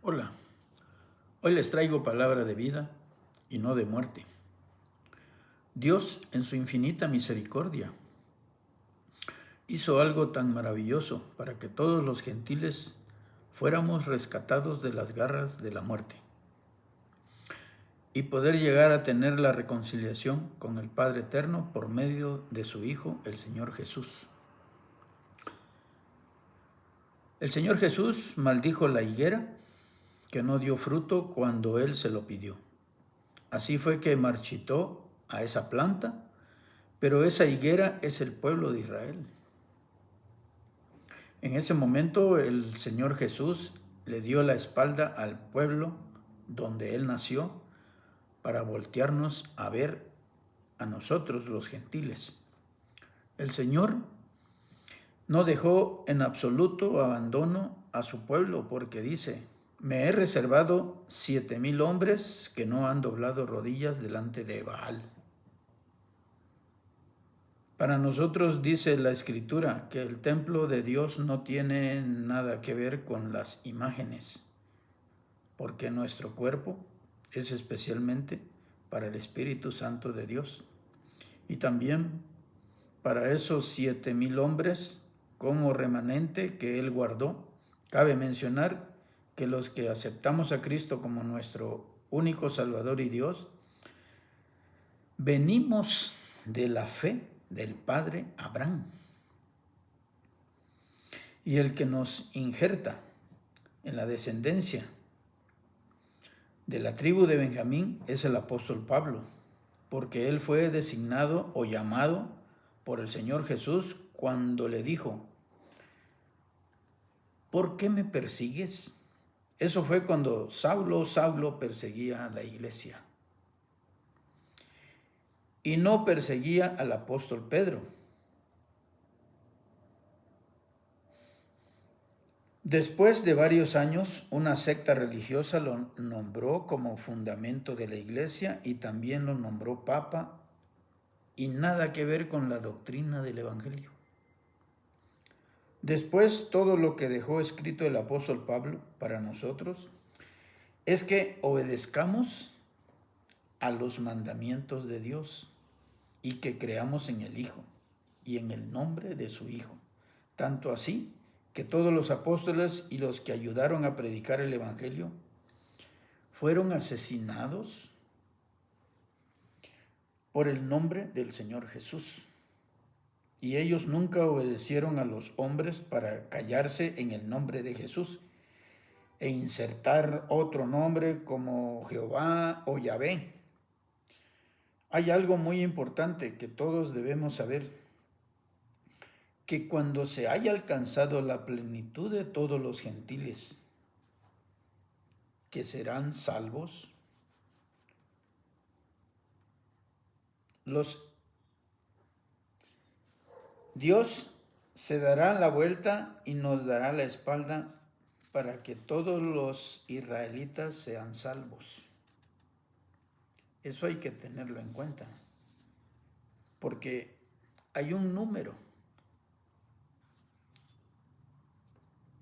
Hola, hoy les traigo palabra de vida y no de muerte. Dios, en su infinita misericordia, hizo algo tan maravilloso para que todos los gentiles fuéramos rescatados de las garras de la muerte y poder llegar a tener la reconciliación con el Padre Eterno por medio de su Hijo, el Señor Jesús. El Señor Jesús maldijo la higuera que no dio fruto cuando Él se lo pidió. Así fue que marchitó a esa planta, pero esa higuera es el pueblo de Israel. En ese momento el Señor Jesús le dio la espalda al pueblo donde Él nació para voltearnos a ver a nosotros los gentiles. El Señor no dejó en absoluto abandono a su pueblo porque dice: me he reservado 7,000 hombres que no han doblado rodillas delante de Baal. Para nosotros dice la Escritura que el templo de Dios no tiene nada que ver con las imágenes, porque nuestro cuerpo es especialmente para el Espíritu Santo de Dios. Y también para esos 7,000 hombres como remanente que Él guardó, cabe mencionar que los que aceptamos a Cristo como nuestro único Salvador y Dios, venimos de la fe del padre Abraham. Y el que nos injerta en la descendencia de la tribu de Benjamín es el apóstol Pablo, porque él fue designado o llamado por el Señor Jesús cuando le dijo: ¿por qué me persigues? Eso fue cuando Saulo perseguía a la iglesia. Y no perseguía al apóstol Pedro. Después de varios años, una secta religiosa lo nombró como fundamento de la iglesia y también lo nombró papa, y nada que ver con la doctrina del evangelio. Después, todo lo que dejó escrito el apóstol Pablo para nosotros es que obedezcamos a los mandamientos de Dios y que creamos en el Hijo y en el nombre de su Hijo. Tanto así que todos los apóstoles y los que ayudaron a predicar el evangelio fueron asesinados por el nombre del Señor Jesús. Y ellos nunca obedecieron a los hombres para callarse en el nombre de Jesús e insertar otro nombre como Jehová o Yahvé. Hay algo muy importante que todos debemos saber: que cuando se haya alcanzado la plenitud de todos los gentiles que serán salvos, Dios se dará la vuelta y nos dará la espalda para que todos los israelitas sean salvos. Eso hay que tenerlo en cuenta, porque hay un número.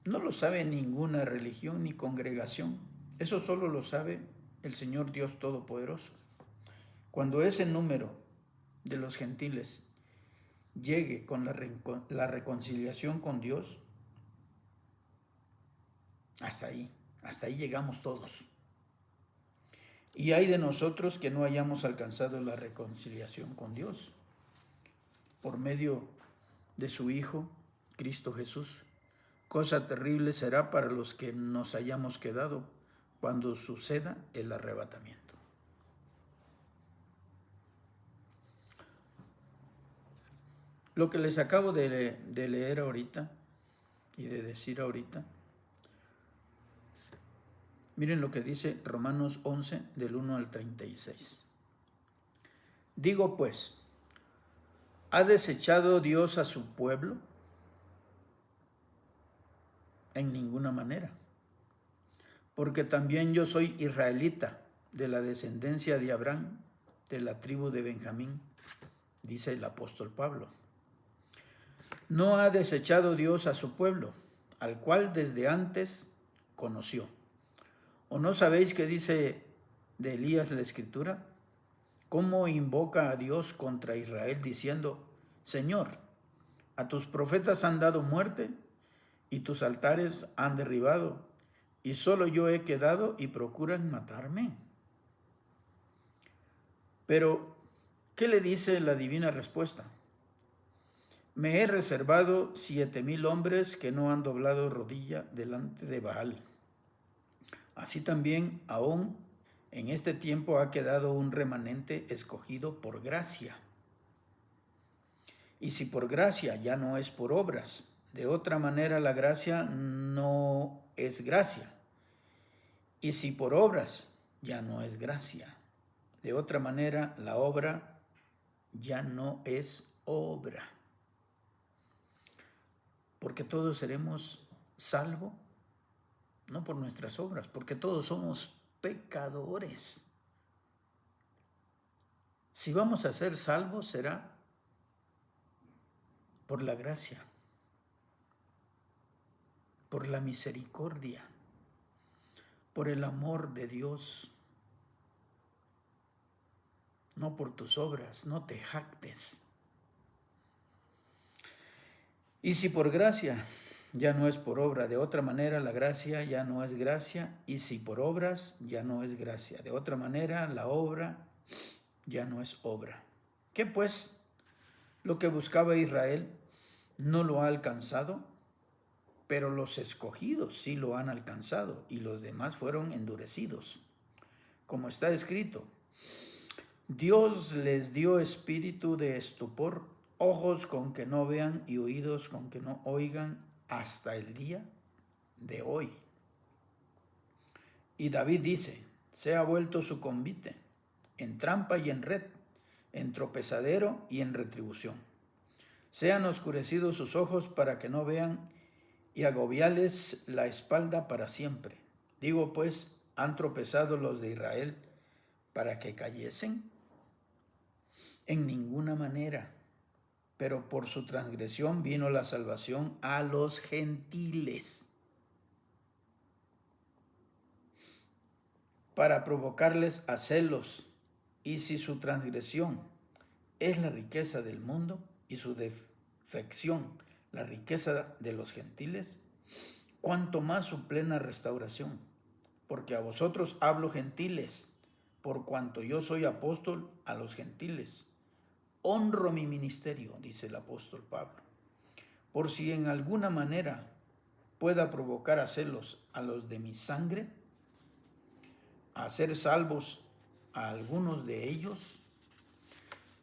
No lo sabe ninguna religión ni congregación. Eso solo lo sabe el Señor Dios Todopoderoso. Cuando ese número de los gentiles llegue con la reconciliación con Dios, hasta ahí llegamos todos. Y hay de nosotros que no hayamos alcanzado la reconciliación con Dios por medio de su Hijo, Cristo Jesús. Cosa terrible será para los que nos hayamos quedado cuando suceda el arrebatamiento. Lo que les acabo de leer ahorita y de decir ahorita, miren lo que dice Romanos 11, del 1 al 36. Digo pues, ¿ha desechado Dios a su pueblo? En ninguna manera. Porque también yo soy israelita, de la descendencia de Abraham, de la tribu de Benjamín, dice el apóstol Pablo. No ha desechado Dios a su pueblo, al cual desde antes conoció. ¿O no sabéis qué dice de Elías la Escritura? ¿Cómo invoca a Dios contra Israel diciendo, Señor, a tus profetas han dado muerte y tus altares han derribado, y solo yo he quedado y procuran matarme? Pero, ¿qué le dice la divina respuesta? Me he reservado 7,000 hombres que no han doblado rodilla delante de Baal. Así también, aún en este tiempo ha quedado un remanente escogido por gracia. Y si por gracia ya no es por obras, de otra manera la gracia no es gracia. Y si por obras ya no es gracia, de otra manera la obra ya no es obra. Porque todos seremos salvos, no por nuestras obras, porque todos somos pecadores. Si vamos a ser salvos, será por la gracia, por la misericordia, por el amor de Dios, no por tus obras, no te jactes. Y si por gracia ya no es por obra, de otra manera la gracia ya no es gracia, y si por obras ya no es gracia, de otra manera la obra ya no es obra. ¿Qué pues? Lo que buscaba Israel no lo ha alcanzado, pero los escogidos sí lo han alcanzado, y los demás fueron endurecidos. Como está escrito, Dios les dio espíritu de estupor, ojos con que no vean y oídos con que no oigan hasta el día de hoy. Y David dice, se ha vuelto su convite, en trampa y en red, en tropezadero y en retribución. Sean oscurecidos sus ojos para que no vean y agobiales la espalda para siempre. Digo pues, ¿han tropezado los de Israel para que cayesen? En ninguna manera, pero por su transgresión vino la salvación a los gentiles, para provocarles a celos. Y si su transgresión es la riqueza del mundo y su defección la riqueza de los gentiles, cuanto más su plena restauración. Porque a vosotros hablo gentiles, por cuanto yo soy apóstol a los gentiles. Honro mi ministerio, dice el apóstol Pablo, por si en alguna manera pueda provocar a celos a los de mi sangre, a hacer salvos a algunos de ellos,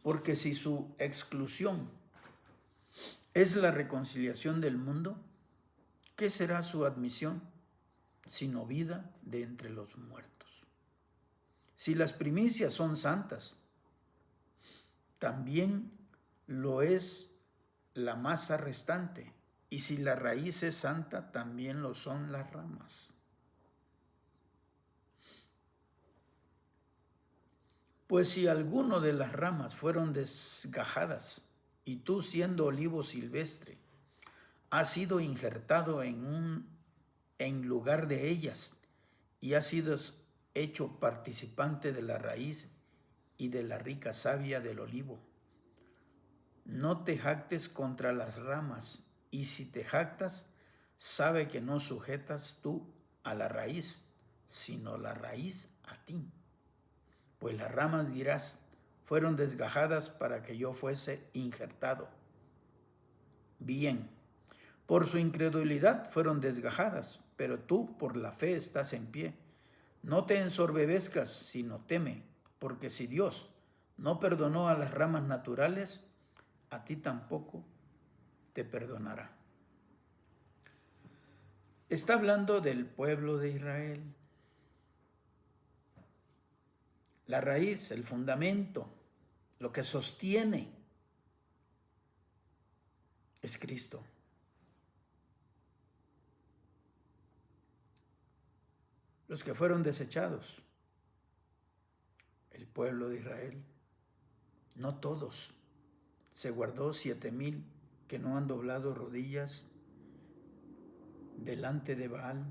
porque si su exclusión es la reconciliación del mundo, ¿qué será su admisión sino vida de entre los muertos? Si las primicias son santas, también lo es la masa restante, y si la raíz es santa, también lo son las ramas. Pues si alguno de las ramas fueron desgajadas, y tú siendo olivo silvestre, has sido injertado en lugar de ellas, y has sido hecho participante de la raíz y de la rica savia del olivo. No te jactes contra las ramas, y si te jactas, sabe que no sujetas tú a la raíz, sino la raíz a ti. Pues las ramas dirás, fueron desgajadas para que yo fuese injertado. Bien, por su incredulidad fueron desgajadas, pero tú por la fe estás en pie. No te ensoberbezcas, sino teme, porque si Dios no perdonó a las ramas naturales, a ti tampoco te perdonará. Está hablando del pueblo de Israel. La raíz, el fundamento, lo que sostiene es Cristo. Los que fueron desechados, el pueblo de Israel, no todos. Se guardó 7,000 que no han doblado rodillas delante de Baal.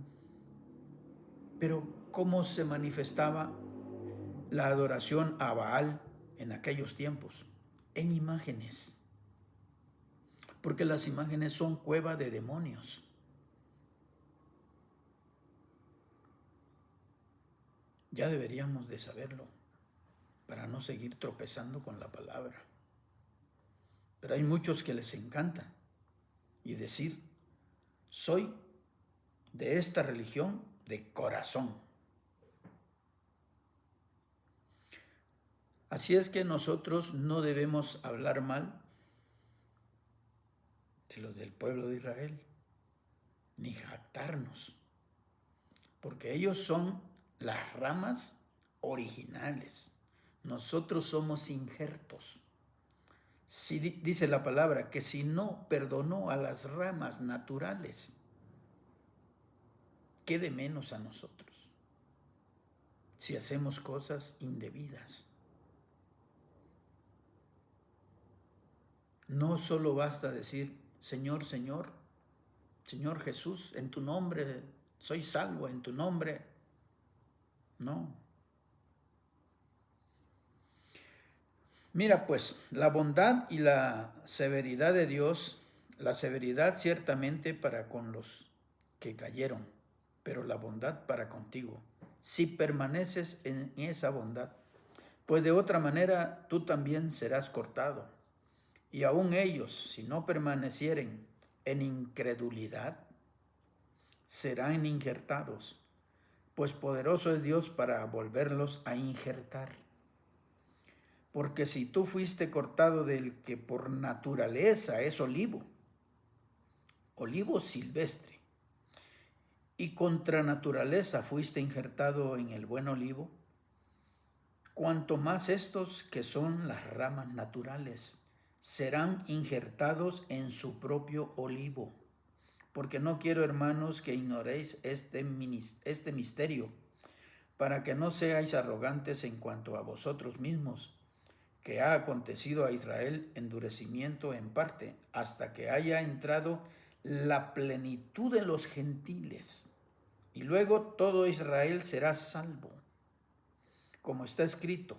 Pero cómo se manifestaba la adoración a Baal en aquellos tiempos, en imágenes, porque las imágenes son cueva de demonios. Ya deberíamos de saberlo para no seguir tropezando con la palabra. Pero hay muchos que les encanta y decir, soy de esta religión de corazón. Así es que nosotros no debemos hablar mal de los del pueblo de Israel, ni jactarnos, porque ellos son las ramas originales. Nosotros somos injertos. Si dice la palabra que si no perdonó a las ramas naturales, ¿qué de menos a nosotros? Si hacemos cosas indebidas. No solo basta decir, Señor, Señor, Señor Jesús, en tu nombre soy salvo, en tu nombre. No. Mira pues, la bondad y la severidad de Dios, la severidad ciertamente para con los que cayeron, pero la bondad para contigo, si permaneces en esa bondad, pues de otra manera tú también serás cortado. Y aun ellos, si no permanecieren en incredulidad, serán injertados, pues poderoso es Dios para volverlos a injertar. Porque si tú fuiste cortado del que por naturaleza es olivo, olivo silvestre, y contra naturaleza fuiste injertado en el buen olivo, cuanto más estos que son las ramas naturales serán injertados en su propio olivo. Porque no quiero, hermanos, que ignoréis este misterio, para que no seáis arrogantes en cuanto a vosotros mismos, que ha acontecido a Israel endurecimiento en parte, hasta que haya entrado la plenitud de los gentiles, y luego todo Israel será salvo. Como está escrito,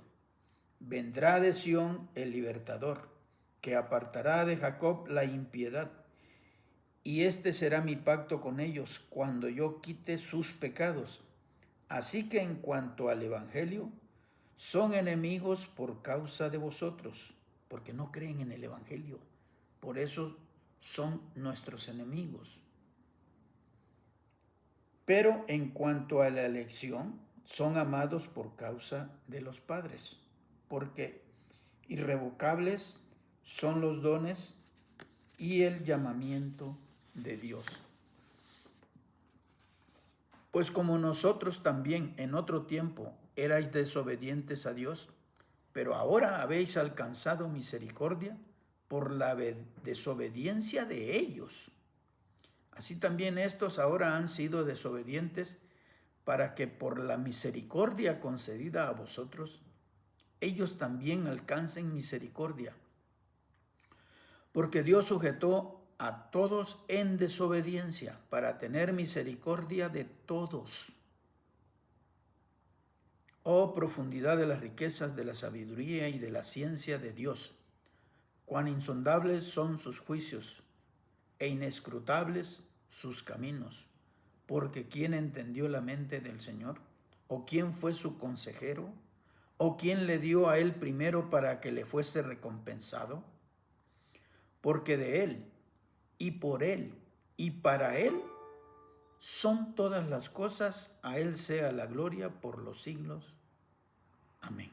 vendrá de Sión el libertador, que apartará de Jacob la impiedad, y este será mi pacto con ellos cuando yo quite sus pecados. Así que en cuanto al Evangelio, son enemigos por causa de vosotros, porque no creen en el Evangelio. Por eso son nuestros enemigos. Pero en cuanto a la elección, son amados por causa de los padres, porque irrevocables son los dones y el llamamiento de Dios. Pues como nosotros también en otro tiempo erais desobedientes a Dios, pero ahora habéis alcanzado misericordia por la desobediencia de ellos. Así también estos ahora han sido desobedientes para que por la misericordia concedida a vosotros, ellos también alcancen misericordia. Porque Dios sujetó a todos en desobediencia para tener misericordia de todos. Oh profundidad de las riquezas de la sabiduría y de la ciencia de Dios, cuán insondables son sus juicios e inescrutables sus caminos, porque ¿quién entendió la mente del Señor? ¿O quién fue su consejero? ¿O quién le dio a él primero para que le fuese recompensado? Porque de él, y por él, y para él, son todas las cosas, a él sea la gloria por los siglos. Amén.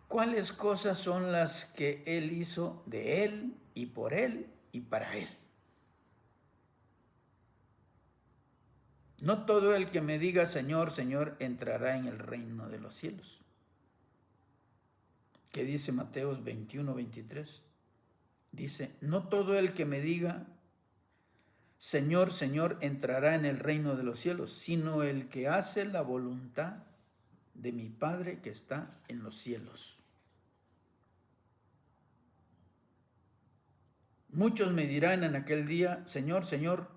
¿Cuáles cosas son las que él hizo de él, y por él, y para él? No todo el que me diga Señor, Señor, entrará en el reino de los cielos. ¿Qué dice Mateos 21, 23? Dice, no todo el que me diga Señor, Señor, entrará en el reino de los cielos, sino el que hace la voluntad de mi Padre que está en los cielos. Muchos me dirán en aquel día, Señor, Señor,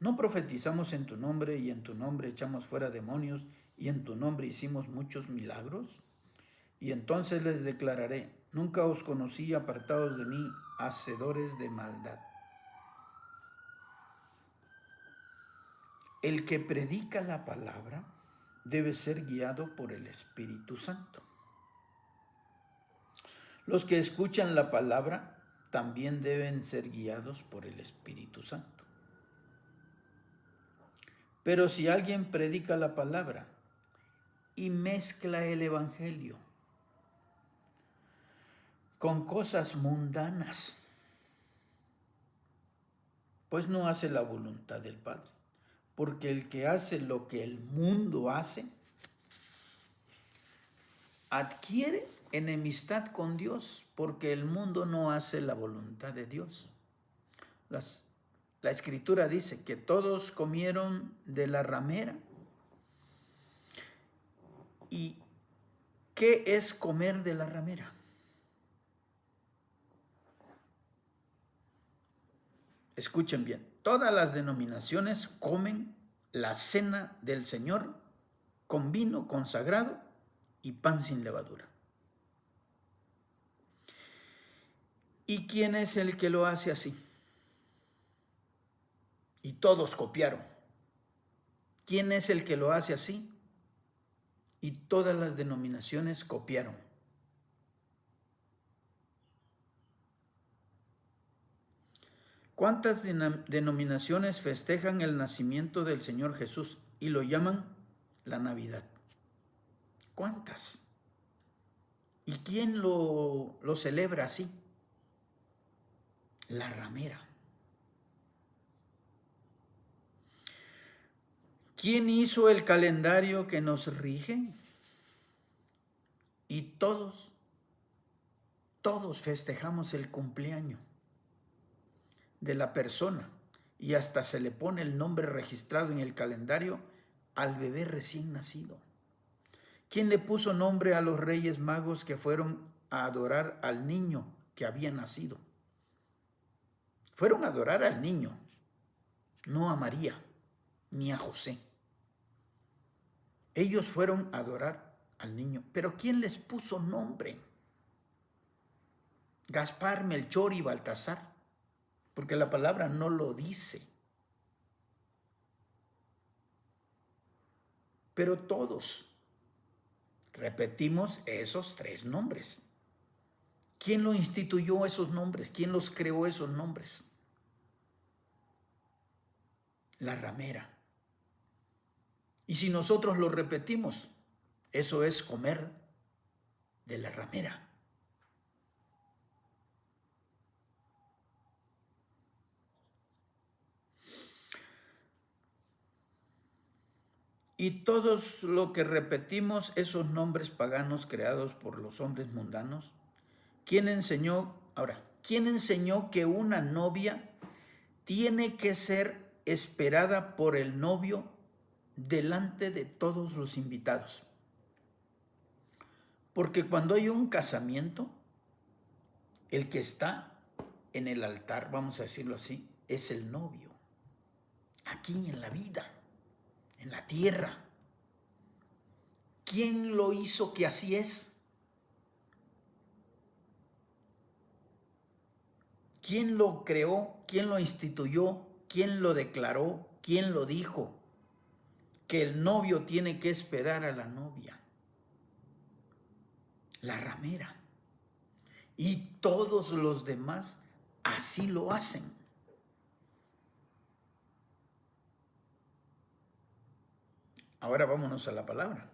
¿No profetizamos en tu nombre y en tu nombre echamos fuera demonios y en tu nombre hicimos muchos milagros? Y entonces les declararé, nunca os conocí, apartados de mí, hacedores de maldad. El que predica la palabra debe ser guiado por el Espíritu Santo. Los que escuchan la palabra también deben ser guiados por el Espíritu Santo. Pero si alguien predica la palabra y mezcla el evangelio con cosas mundanas, pues no hace la voluntad del Padre. Porque el que hace lo que el mundo hace, adquiere enemistad con Dios, porque el mundo no hace la voluntad de Dios. La Escritura dice que todos comieron de la ramera. ¿Y qué es comer de la ramera? Escuchen bien, todas las denominaciones comen la cena del Señor con vino consagrado y pan sin levadura. ¿Y quién es el que lo hace así? Y todos copiaron. ¿Quién es el que lo hace así? Y todas las denominaciones copiaron. ¿Cuántas denominaciones festejan el nacimiento del Señor Jesús y lo llaman la Navidad? ¿Cuántas? ¿Y quién lo celebra así? La ramera. ¿Quién hizo el calendario que nos rige? Y todos festejamos el cumpleaños de la persona y hasta se le pone el nombre registrado en el calendario al bebé recién nacido. ¿Quién le puso nombre a los reyes magos que fueron a adorar al niño que había nacido? Fueron a adorar al niño, no a María ni a José. Ellos fueron a adorar al niño, pero ¿quién les puso nombre? Gaspar, Melchor y Baltasar, porque la palabra no lo dice. Pero todos repetimos esos tres nombres. ¿Quién lo instituyó esos nombres? ¿Quién los creó esos nombres? La ramera. Y si nosotros lo repetimos, eso es comer de la ramera. Y todos lo que repetimos, esos nombres paganos creados por los hombres mundanos, ¿quién enseñó que una novia tiene que ser esperada por el novio delante de todos los invitados? Porque cuando hay un casamiento, el que está en el altar, vamos a decirlo así, es el novio. Aquí en la vida, en la tierra. ¿Quién lo hizo que así es? ¿Quién lo creó? ¿Quién lo instituyó? ¿Quién lo declaró? ¿Quién lo dijo? Que el novio tiene que esperar a la novia. La ramera. Y todos los demás así lo hacen. Ahora vámonos a la palabra.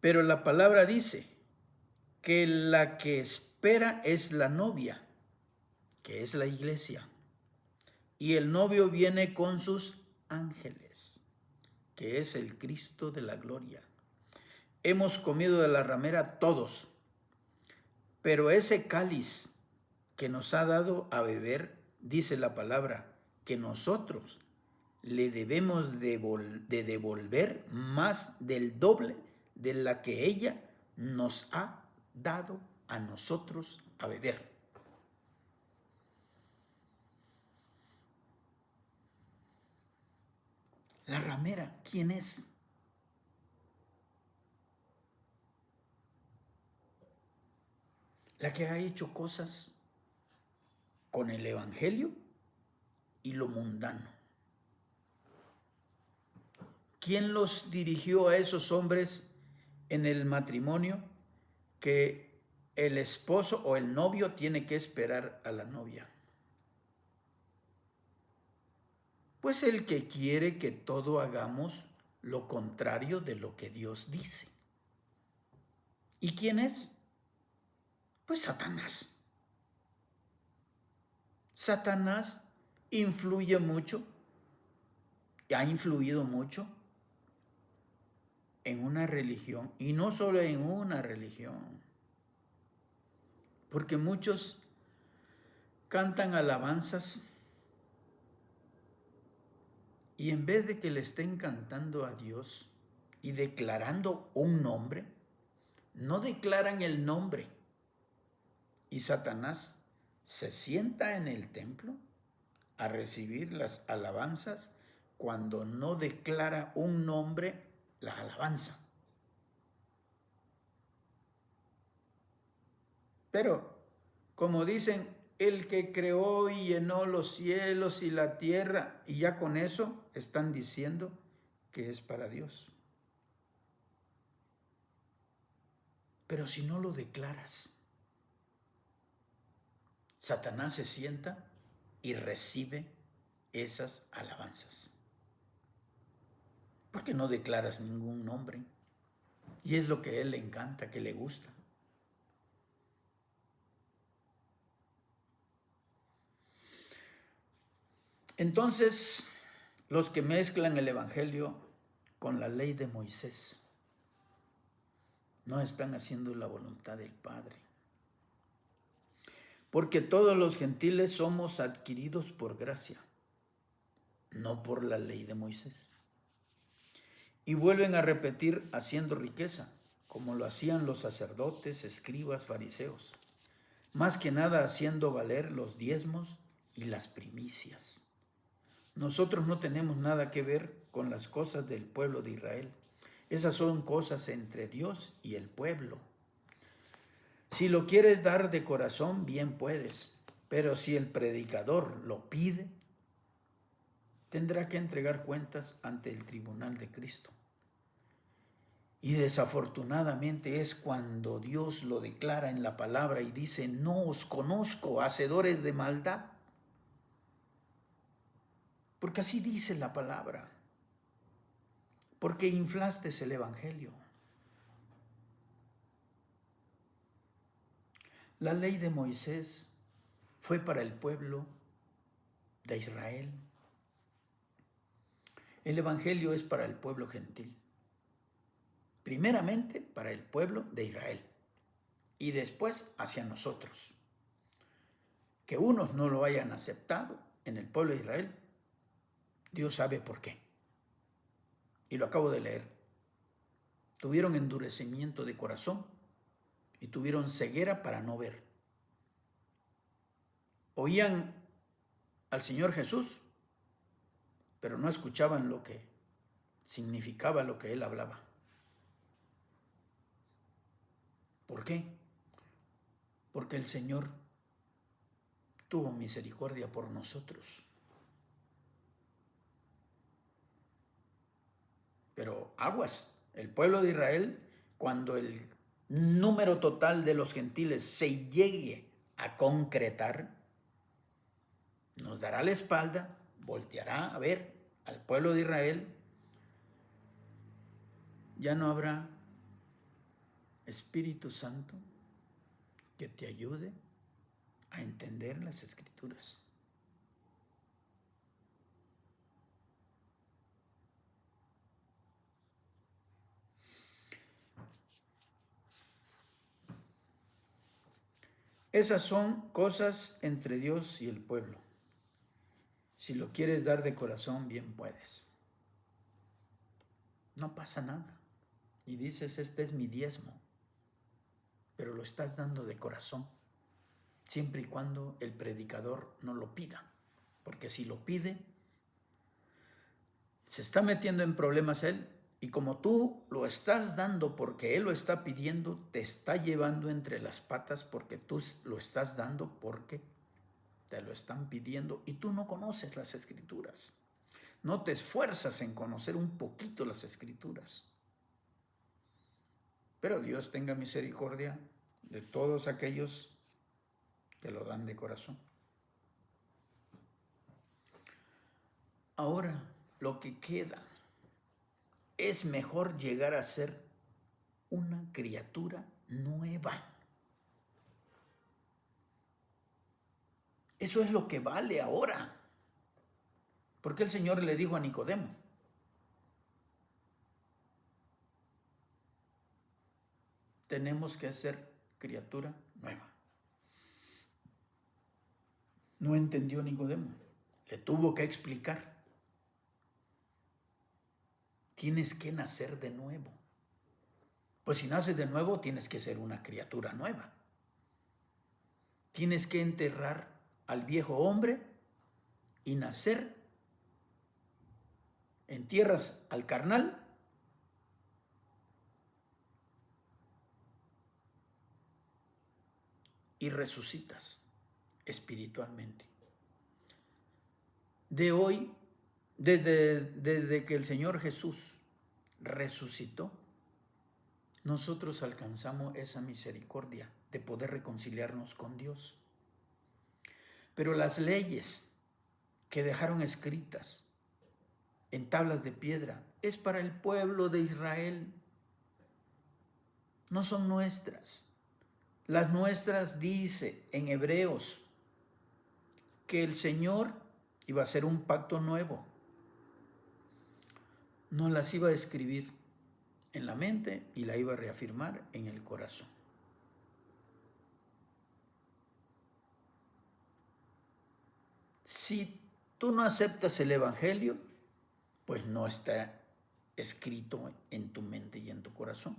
Pero la palabra dice que la que espera es la novia, que es la iglesia. Y el novio viene con sus ángeles, que es el Cristo de la gloria. Hemos comido de la ramera todos, pero ese cáliz que nos ha dado a beber, dice la palabra, que nosotros le debemos de devolver más del doble de la que ella nos ha dado a nosotros a beber. La ramera, ¿quién es? La que ha hecho cosas con el evangelio y lo mundano. ¿Quién los dirigió a esos hombres en el matrimonio? Que el esposo o el novio tiene que esperar a la novia. Pues el que quiere que todo hagamos lo contrario de lo que Dios dice. ¿Y quién es? Pues Satanás. Satanás influye mucho, ha influido mucho en una religión, y no solo en una religión, porque muchos cantan alabanzas y en vez de que le estén cantando a Dios y declarando un nombre, no declaran el nombre. Y Satanás se sienta en el templo a recibir las alabanzas cuando no declara un nombre, la alabanza. Pero, como dicen, el que creó y llenó los cielos y la tierra, y ya con eso están diciendo que es para Dios. Pero si no lo declaras, Satanás se sienta y recibe esas alabanzas. Porque no declaras ningún nombre. Y es lo que a él le encanta, que le gusta. Entonces, los que mezclan el evangelio con la ley de Moisés no están haciendo la voluntad del Padre. Porque todos los gentiles somos adquiridos por gracia, no por la ley de Moisés. Y vuelven a repetir haciendo riqueza, como lo hacían los sacerdotes, escribas, fariseos, más que nada haciendo valer los diezmos y las primicias. Nosotros no tenemos nada que ver con las cosas del pueblo de Israel. Esas son cosas entre Dios y el pueblo. Si lo quieres dar de corazón, bien puedes, pero si el predicador lo pide, tendrá que entregar cuentas ante el tribunal de Cristo. Y desafortunadamente es cuando Dios lo declara en la palabra y dice: no os conozco, hacedores de maldad. Porque así dice la palabra. Porque inflaste el evangelio. La ley de Moisés fue para el pueblo de Israel. El evangelio es para el pueblo gentil. Primeramente para el pueblo de Israel y después hacia nosotros. Que unos no lo hayan aceptado en el pueblo de Israel, Dios sabe por qué. Y lo acabo de leer. Tuvieron endurecimiento de corazón y tuvieron ceguera para no ver. Oían al Señor Jesús, pero no escuchaban lo que significaba lo que Él hablaba. ¿Por qué? Porque el Señor tuvo misericordia por nosotros. Pero aguas, el pueblo de Israel, cuando el número total de los gentiles se llegue a concretar, nos dará la espalda, volteará a ver al pueblo de Israel, ya no habrá Espíritu Santo que te ayude a entender las Escrituras. Esas son cosas entre Dios y el pueblo. Si lo quieres dar de corazón, bien puedes. No pasa nada. Y dices: este es mi diezmo. pero lo estás dando de corazón, siempre y cuando el predicador no lo pida, porque si lo pide, se está metiendo en problemas él, y como tú lo estás dando porque él lo está pidiendo, te está llevando entre las patas porque tú lo estás dando porque te lo están pidiendo y tú no conoces las escrituras. No te esfuerzas en conocer un poquito las escrituras. Pero Dios tenga misericordia de todos aquellos que lo dan de corazón. Ahora, lo que queda es mejor llegar a ser una criatura nueva. Eso es lo que vale ahora. Porque el Señor le dijo a Nicodemo, tenemos que ser criatura nueva. No entendió Nicodemo, le tuvo que explicar. Tienes que nacer de nuevo. Pues si naces de nuevo, tienes que ser una criatura nueva. Tienes que enterrar al viejo hombre y nacer. Entierras al carnal y resucitas espiritualmente. De hoy, desde que el Señor Jesús resucitó, nosotros alcanzamos esa misericordia de poder reconciliarnos con Dios. Pero las leyes que dejaron escritas en tablas de piedra es para el pueblo de Israel, no son nuestras. Las nuestras dice en Hebreos que el Señor iba a hacer un pacto nuevo. No las iba a escribir en la mente y la iba a reafirmar en el corazón. Si tú no aceptas el Evangelio, pues no está escrito en tu mente y en tu corazón,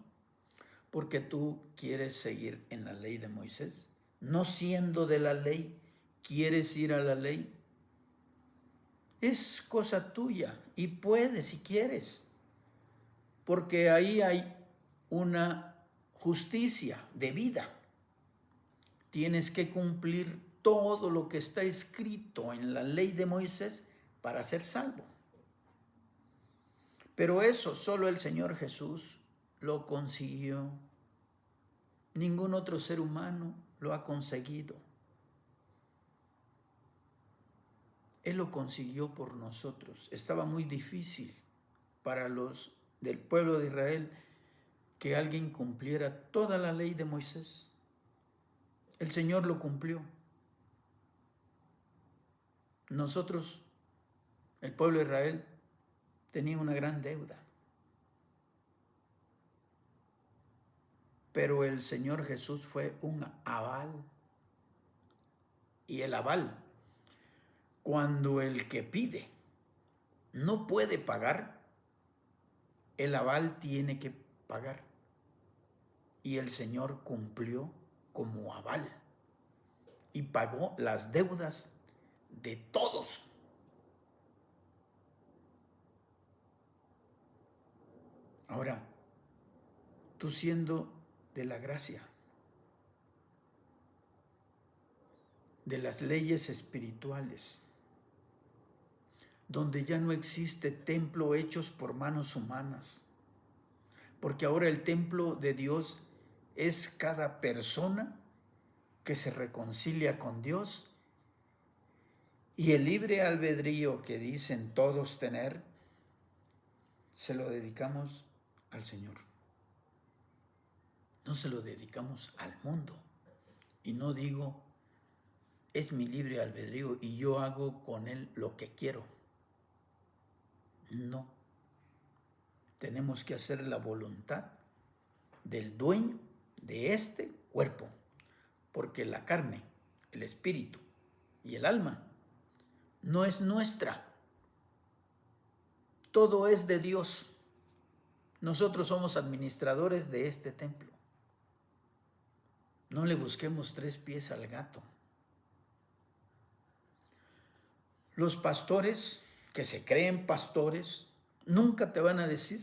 porque tú quieres seguir en la ley de Moisés. No siendo de la ley, quieres ir a la ley. Es cosa tuya y puedes si quieres, porque ahí hay una justicia de vida. Tienes que cumplir todo lo que está escrito en la ley de Moisés para ser salvo. Pero eso solo el Señor Jesús lo consiguió. Ningún otro ser humano lo ha conseguido. Él lo consiguió por nosotros. Estaba muy difícil para los del pueblo de Israel que alguien cumpliera toda la ley de Moisés. El Señor lo cumplió. Nosotros, el pueblo de Israel, tenía una gran deuda. Pero el Señor Jesús fue un aval. Y el aval, cuando el que pide no puede pagar, el aval tiene que pagar. Y el Señor cumplió como aval y pagó las deudas de todos. Ahora, tú siendo de la gracia, de las leyes espirituales, donde ya no existe templo hechos por manos humanas, porque ahora el templo de Dios es cada persona que se reconcilia con Dios y el libre albedrío que dicen todos tener, se lo dedicamos al Señor. No se lo dedicamos al mundo. Y no digo, es mi libre albedrío y yo hago con él lo que quiero. No. Tenemos que hacer la voluntad del dueño de este cuerpo, porque la carne, el espíritu y el alma no es nuestra. Todo es de Dios. Nosotros somos administradores de este templo. No le busquemos tres pies al gato. Los pastores que se creen pastores nunca te van a decir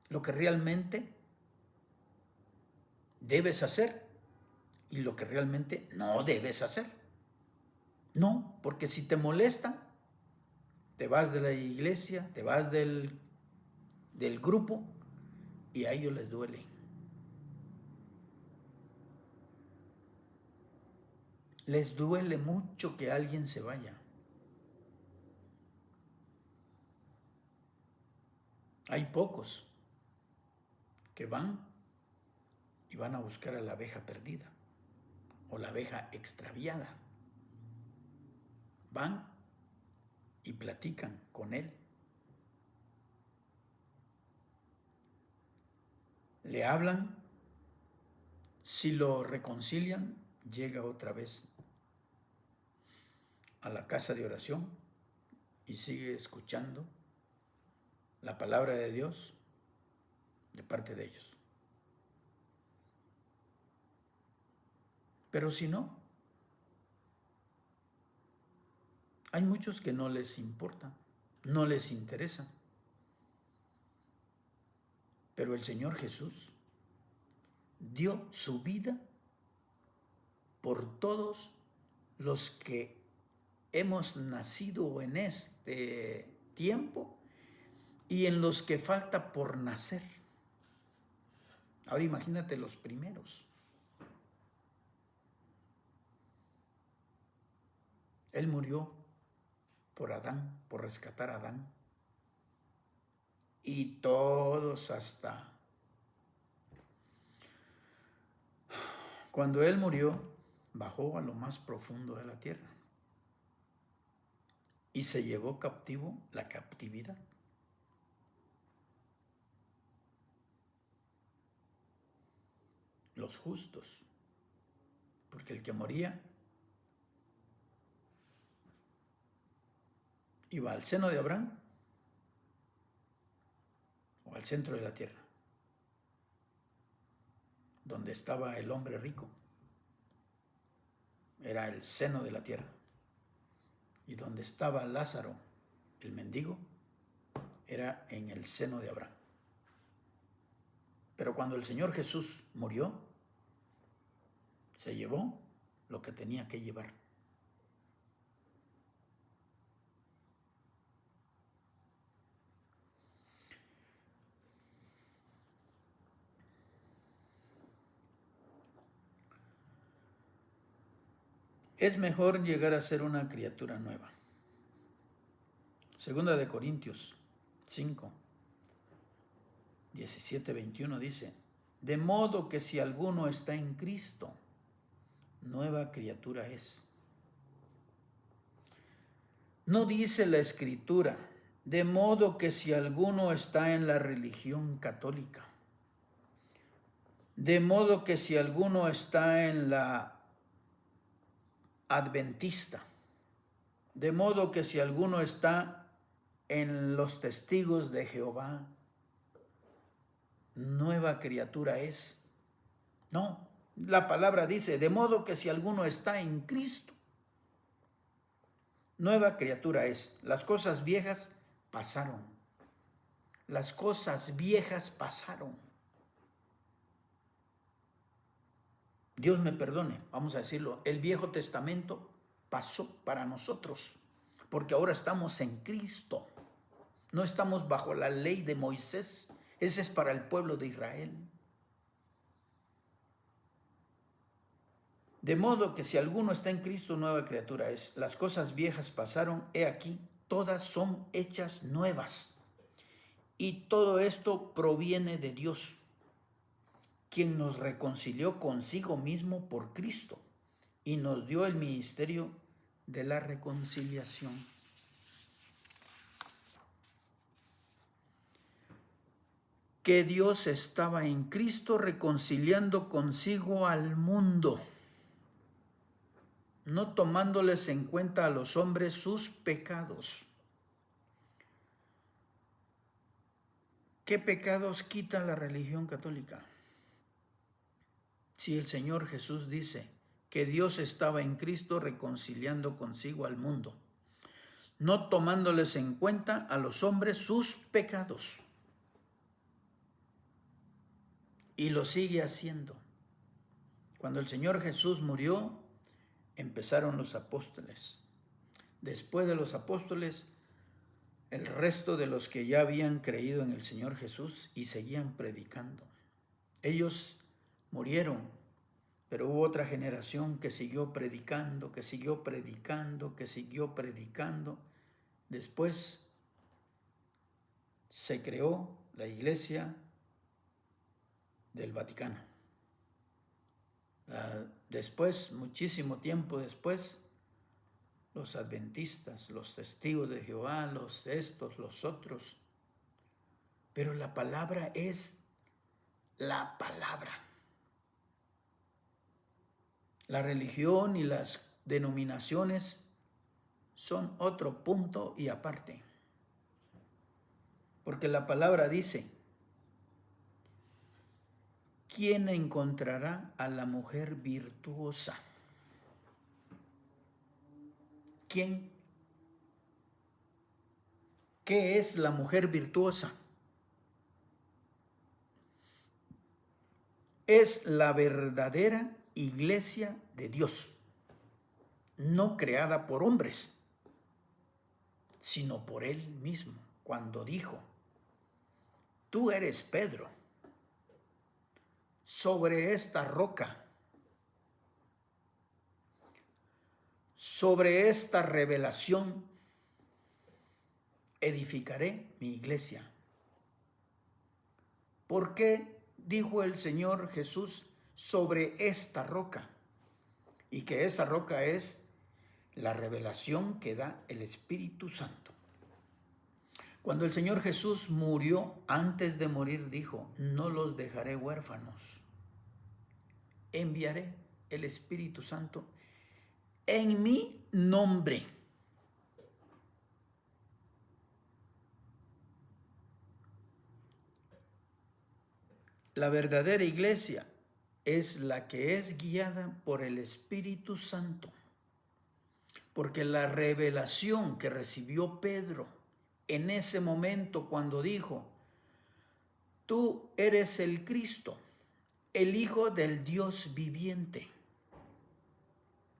lo que realmente debes hacer y lo que realmente no debes hacer. No, porque si te molestan, te vas de la iglesia, te vas del grupo y a ellos les duele. Les duele mucho que alguien se vaya. Hay pocos que van y van a buscar a la abeja perdida o la abeja extraviada. Van y platican con él. Le hablan, si lo reconcilian, llega otra vez a la casa de oración y sigue escuchando la palabra de Dios de parte de ellos. Pero si no, hay muchos que no les importa, no les interesa. Pero el Señor Jesús dio su vida por todos los que hemos nacido en este tiempo y en los que falta por nacer. Ahora imagínate los primeros. Él murió por Adán, por rescatar a Adán. Y todos hasta cuando Él murió, bajó a lo más profundo de la tierra y se llevó captivo la captividad. Los justos, porque el que moría iba al seno de Abraham o al centro de la tierra, donde estaba el hombre rico. Era el seno de la tierra. Y donde estaba Lázaro, el mendigo, era en el seno de Abraham. Pero cuando el Señor Jesús murió, se llevó lo que tenía que llevar. Es mejor llegar a ser una criatura nueva. Segunda de Corintios 5, 17, 21 dice: de modo que si alguno está en Cristo, nueva criatura es. No dice la Escritura, de modo que si alguno está en la religión católica, de modo que si alguno está en la adventista, de modo que si alguno está en los testigos de Jehová, nueva criatura es. No, la palabra dice, de modo que si alguno está en Cristo, nueva criatura es. Las cosas viejas pasaron. Las cosas viejas pasaron. Dios me perdone, vamos a decirlo, el Viejo Testamento pasó para nosotros, porque ahora estamos en Cristo. No estamos bajo la ley de Moisés. Ese es para el pueblo de Israel. De modo que si alguno está en Cristo, nueva criatura es. Las cosas viejas pasaron, he aquí, todas son hechas nuevas. Y todo esto proviene de Dios, quien nos reconcilió consigo mismo por Cristo y nos dio el ministerio de la reconciliación. Que Dios estaba en Cristo reconciliando consigo al mundo, no tomándoles en cuenta a los hombres sus pecados. ¿Qué pecados quita la religión católica? Si el Señor Jesús dice que Dios estaba en Cristo reconciliando consigo al mundo, no tomándoles en cuenta a los hombres sus pecados. Y lo sigue haciendo. Cuando el Señor Jesús murió, empezaron los apóstoles. Después de los apóstoles, el resto de los que ya habían creído en el Señor Jesús y seguían predicando. Ellos murieron, pero hubo otra generación que siguió predicando, que siguió predicando, que siguió predicando. Después se creó la Iglesia del Vaticano. Después, muchísimo tiempo después, los adventistas, los testigos de Jehová, los estos, los otros. Pero la palabra es la palabra. La religión y las denominaciones son otro punto y aparte. Porque la palabra dice, ¿quién encontrará a la mujer virtuosa? ¿Quién? ¿Qué es la mujer virtuosa? Es la verdadera iglesia de Dios, no creada por hombres, sino por Él mismo, cuando dijo, tú eres Pedro, sobre esta roca, sobre esta revelación, edificaré mi iglesia. ¿Por qué dijo el Señor Jesús sobre esta roca? Y que esa roca es la revelación que da el Espíritu Santo. Cuando el Señor Jesús murió, antes de morir dijo, no los dejaré huérfanos. Enviaré el Espíritu Santo en mi nombre. La verdadera iglesia es la que es guiada por el Espíritu Santo. Porque la revelación que recibió Pedro en ese momento cuando dijo, tú eres el Cristo, el Hijo del Dios viviente.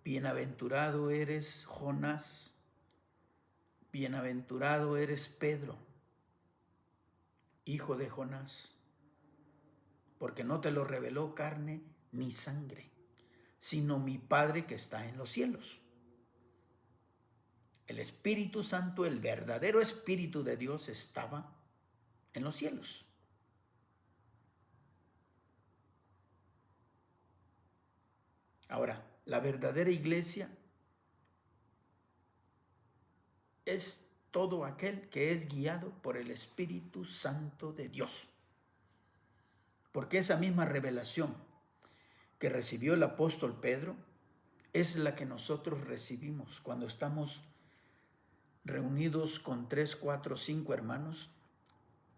Bienaventurado eres Jonás, bienaventurado eres Pedro, hijo de Jonás, porque no te lo reveló carne ni sangre, sino mi Padre que está en los cielos. El Espíritu Santo, el verdadero Espíritu de Dios, estaba en los cielos. Ahora, la verdadera iglesia es todo aquel que es guiado por el Espíritu Santo de Dios. Porque esa misma revelación que recibió el apóstol Pedro es la que nosotros recibimos cuando estamos reunidos con 3, 4, 5 hermanos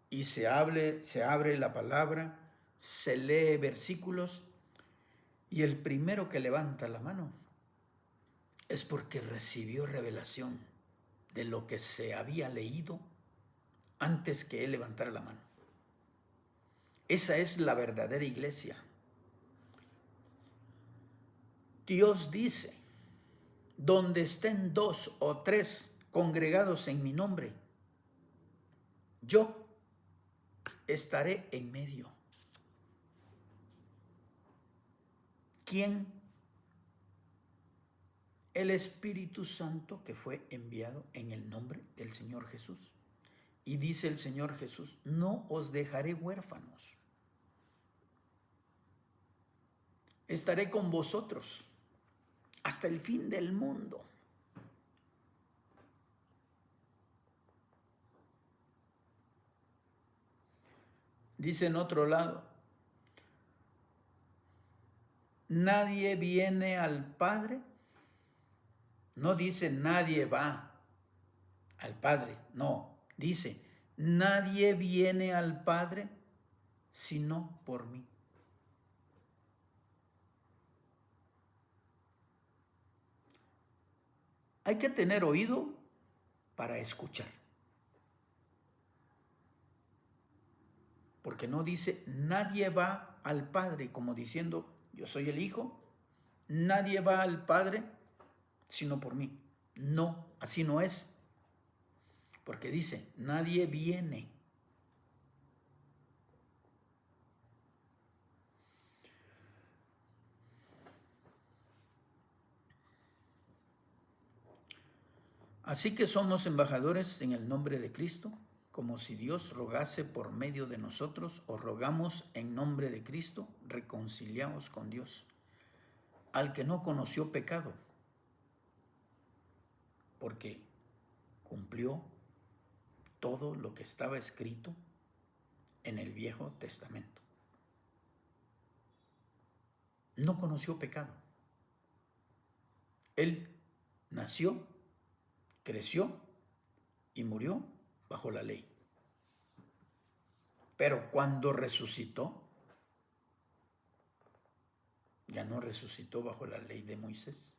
y se abre la palabra, se lee versículos y el primero que levanta la mano es porque recibió revelación de lo que se había leído antes que él levantara la mano. Esa es la verdadera iglesia. Dios dice, donde estén 2 o 3 congregados en mi nombre, yo estaré en medio. ¿Quién? El Espíritu Santo que fue enviado en el nombre del Señor Jesús. Y dice el Señor Jesús, no os dejaré huérfanos. Estaré con vosotros hasta el fin del mundo. Dice en otro lado, nadie viene al Padre. No dice nadie va al Padre, no, dice nadie viene al Padre sino por mí. Hay que tener oído para escuchar. Porque no dice, nadie va al Padre, como diciendo, yo soy el Hijo, nadie va al Padre sino por mí. No, así no es. Porque dice, nadie viene. Así que somos embajadores en el nombre de Cristo, como si Dios rogase por medio de nosotros, o rogamos en nombre de Cristo, reconciliaos con Dios. Al que no conoció pecado, porque cumplió todo lo que estaba escrito en el Viejo Testamento. No conoció pecado. Él nació, creció y murió bajo la ley. Pero cuando resucitó, ya no resucitó bajo la ley de Moisés.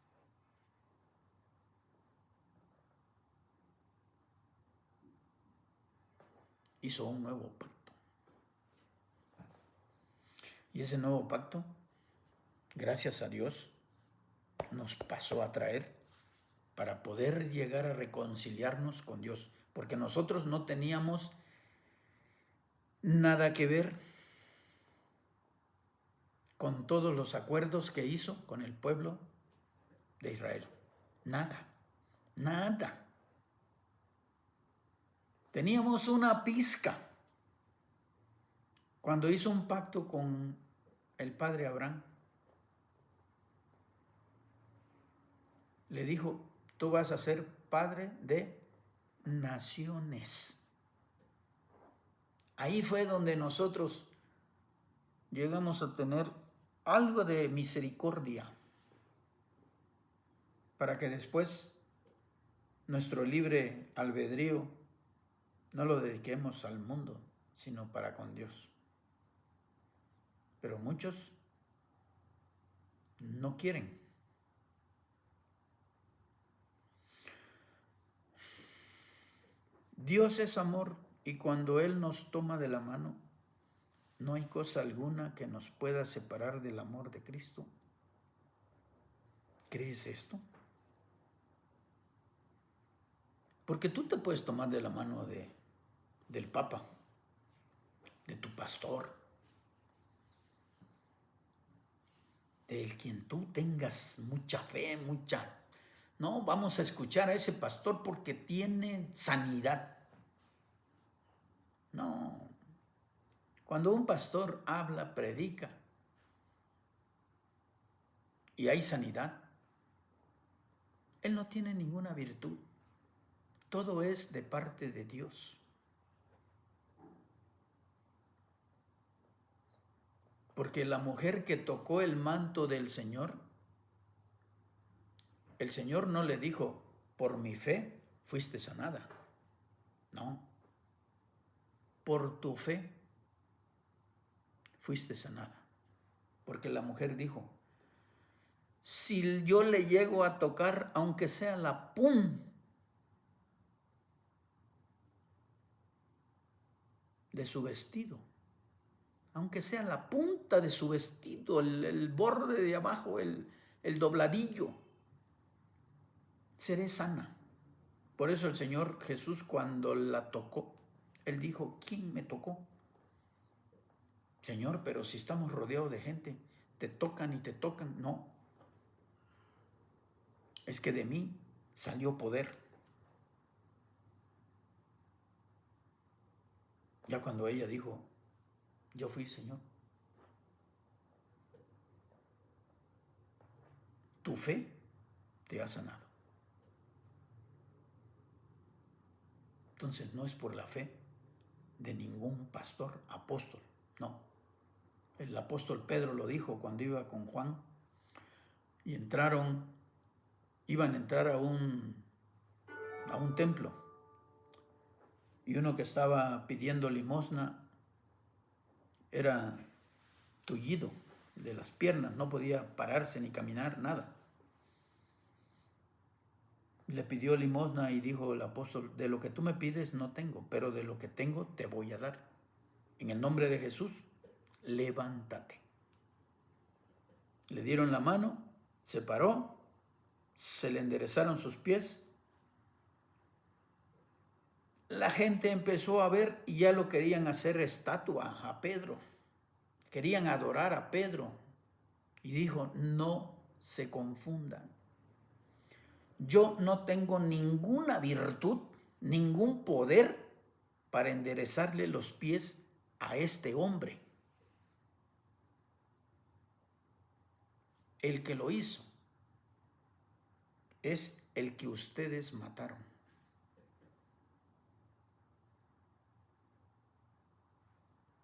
Hizo un nuevo pacto. Y ese nuevo pacto, gracias a Dios, nos pasó a traer para poder llegar a reconciliarnos con Dios, porque nosotros no teníamos nada que ver con todos los acuerdos que hizo con el pueblo de Israel. Nada, nada. Teníamos una pizca cuando hizo un pacto con el padre Abraham. Le dijo, tú vas a ser padre de naciones. Ahí fue donde nosotros llegamos a tener algo de misericordia para que después nuestro libre albedrío no lo dediquemos al mundo, sino para con Dios. Pero muchos no quieren. Dios es amor y cuando Él nos toma de la mano, no hay cosa alguna que nos pueda separar del amor de Cristo. ¿Crees esto? Porque tú te puedes tomar de la mano del Papa, de tu pastor, del quien tú tengas mucha fe, No, vamos a escuchar a ese pastor porque tiene sanidad. No. Cuando un pastor habla, predica y hay sanidad, él no tiene ninguna virtud. Todo es de parte de Dios. Porque la mujer que tocó el manto del Señor, el Señor no le dijo, por mi fe fuiste sanada. No. Por tu fe fuiste sanada. Porque la mujer dijo, si yo le llego a tocar, aunque sea la punta de su vestido, aunque sea la punta de su vestido, el borde de abajo, el dobladillo, seré sana. Por eso el Señor Jesús, cuando la tocó, Él dijo, ¿quién me tocó? Señor, pero si estamos rodeados de gente, te tocan y te tocan. No, es que de mí salió poder. Ya cuando ella dijo, yo fui, Señor, tu fe te ha sanado. Entonces no es por la fe de ningún pastor, apóstol, no. El apóstol Pedro lo dijo cuando iba con Juan y iban a entrar a un templo y uno que estaba pidiendo limosna era tullido de las piernas, no podía pararse ni caminar, nada. Le pidió limosna y dijo el apóstol, de lo que tú me pides no tengo, pero de lo que tengo te voy a dar. En el nombre de Jesús, levántate. Le dieron la mano, se paró, se le enderezaron sus pies. La gente empezó a ver y ya lo querían hacer estatua a Pedro. Querían adorar a Pedro. Y dijo, no se confundan. Yo no tengo ninguna virtud, ningún poder para enderezarle los pies a este hombre. El que lo hizo es el que ustedes mataron.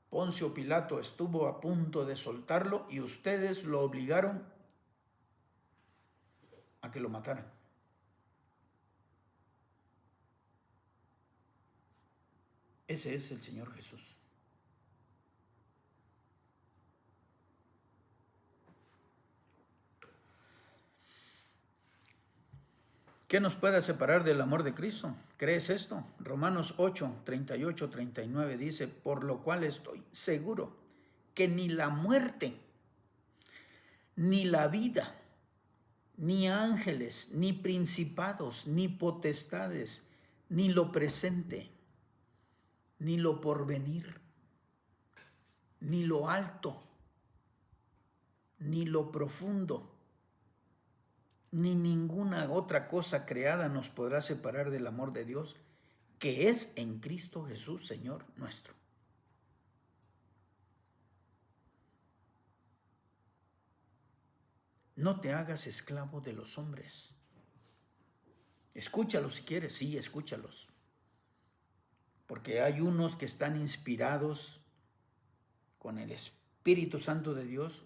Poncio Pilato estuvo a punto de soltarlo y ustedes lo obligaron a que lo mataran. Ese es el Señor Jesús. ¿Qué nos puede separar del amor de Cristo? ¿Crees esto? Romanos 8, 38, 39 dice, por lo cual estoy seguro que ni la muerte, ni la vida, ni ángeles, ni principados, ni potestades, ni lo presente, ni lo porvenir, ni lo alto, ni lo profundo, ni ninguna otra cosa creada nos podrá separar del amor de Dios, que es en Cristo Jesús, Señor nuestro. No te hagas esclavo de los hombres. Escúchalos si quieres, sí, escúchalos. Porque hay unos que están inspirados con el Espíritu Santo de Dios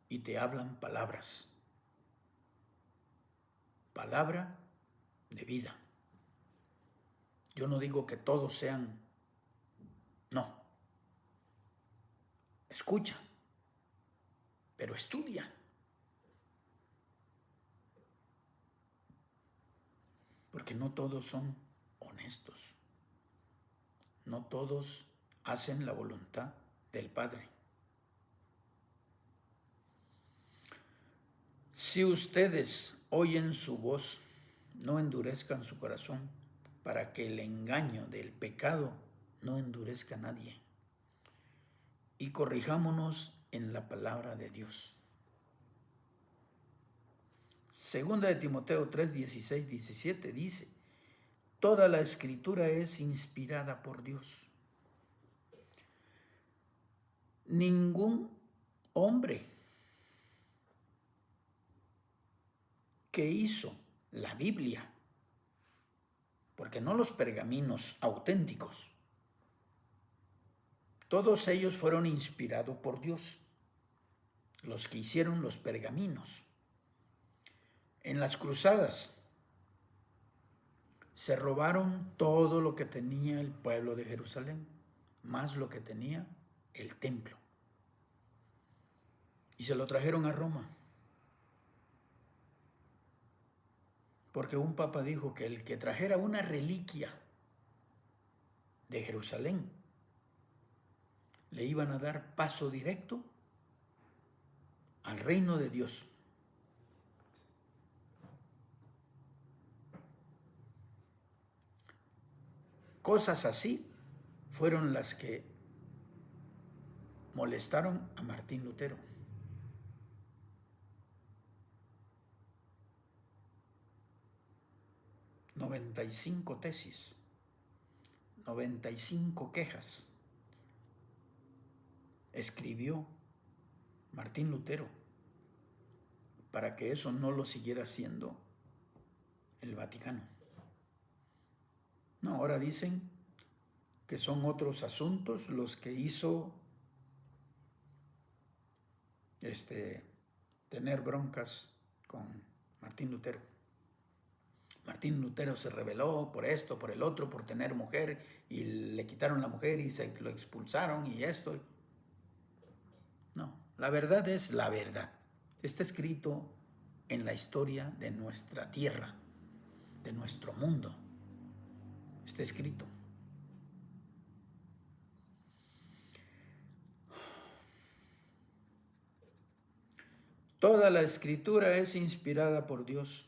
y te hablan palabras. Palabra de vida. Yo no digo que todos sean, no. Escucha, pero estudia. Porque no todos son honestos. No todos hacen la voluntad del Padre. Si ustedes oyen su voz, no endurezcan su corazón, para que el engaño del pecado no endurezca a nadie. Y corrijámonos en la palabra de Dios. Segunda de Timoteo 3, 16, 17 dice, toda la escritura es inspirada por Dios. Ningún hombre que hizo la Biblia, porque no los pergaminos auténticos, todos ellos fueron inspirados por Dios, los que hicieron los pergaminos. En las cruzadas se robaron todo lo que tenía el pueblo de Jerusalén, más lo que tenía el templo. Y se lo trajeron a Roma. Porque un papa dijo que el que trajera una reliquia de Jerusalén le iban a dar paso directo al reino de Dios. Cosas así fueron las que molestaron a Martín Lutero. ...95 tesis... ...95 quejas... ...escribió Martín Lutero... ...para que eso no lo siguiera haciendo el Vaticano. No, ahora dicen que son otros asuntos los que hizo tener broncas con Martín Lutero. Martín Lutero se rebeló por esto, por el otro, por tener mujer, y le quitaron la mujer y se lo expulsaron y esto. No, la verdad es la verdad. Está escrito en la historia de nuestra tierra. de nuestro mundo. Está escrito. Toda la escritura es inspirada por Dios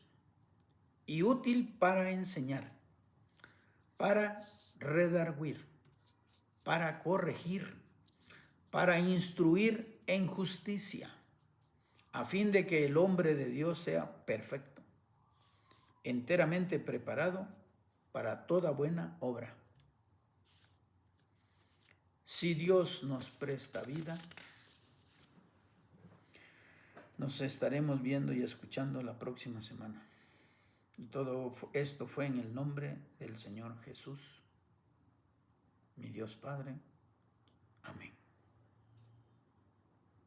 y útil para enseñar, para redarguir, para corregir, para instruir en justicia, a fin de que el hombre de Dios sea perfecto, enteramente preparado para toda buena obra. Si Dios nos presta vida, nos estaremos viendo y escuchando la próxima semana. Y todo esto fue en el nombre del Señor Jesús, mi Dios Padre. Amén.